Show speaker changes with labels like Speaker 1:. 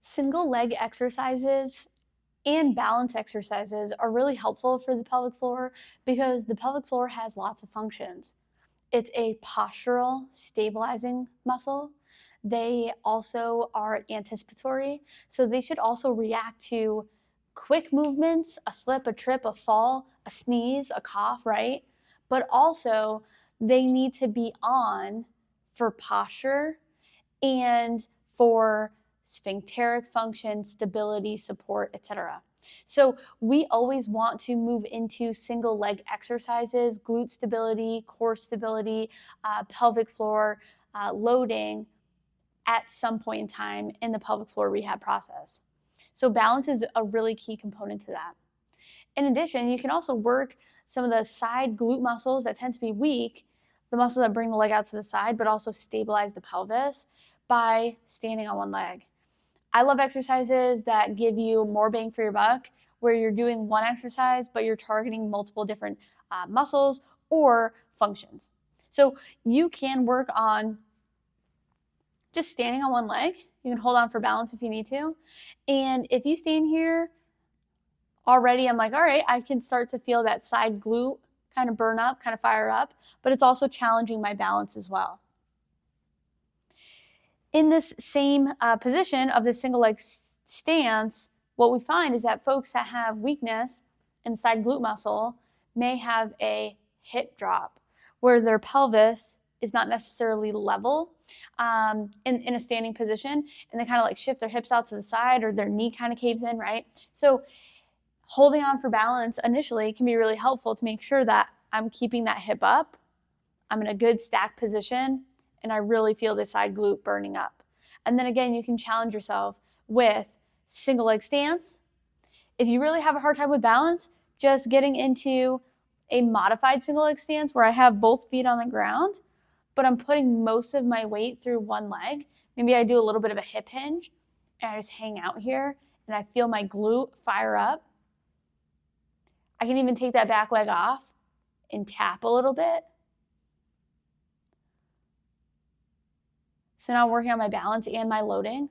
Speaker 1: Single leg exercises and balance exercises are really helpful for the pelvic floor because the pelvic floor has lots of functions. It's a postural stabilizing muscle. They also are anticipatory, so they should also react to quick movements, a slip, a trip, a fall, a sneeze, a cough, right? But also they need to be on for posture and for sphincteric function, stability, support, etc. So we always want to move into single leg exercises, glute stability, core stability, pelvic floor loading at some point in time in the pelvic floor rehab process. So balance is a really key component to that. In addition, you can also work some of the side glute muscles that tend to be weak, the muscles that bring the leg out to the side, but also stabilize the pelvis by standing on one leg. I love exercises that give you more bang for your buck, where you're doing one exercise, but you're targeting multiple different muscles or functions. So you can work on just standing on one leg. You can hold on for balance if you need to. And if you stand here already, I'm like, all right, I can start to feel that side glute kind of burn up, kind of fire up, but it's also challenging my balance as well. In this same position of the single leg stance, what we find is that folks that have weakness in side glute muscle may have a hip drop where their pelvis is not necessarily level in a standing position, and they kind of like shift their hips out to the side, or their knee kind of caves in, right? So holding on for balance initially can be really helpful to make sure that I'm keeping that hip up, I'm in a good stack position, and I really feel the side glute burning up. And then again, you can challenge yourself with single leg stance. If you really have a hard time with balance, just getting into a modified single leg stance where I have both feet on the ground, but I'm putting most of my weight through one leg. Maybe I do a little bit of a hip hinge and I just hang out here and I feel my glute fire up. I can even take that back leg off and tap a little bit. So now I'm working on my balance and my loading.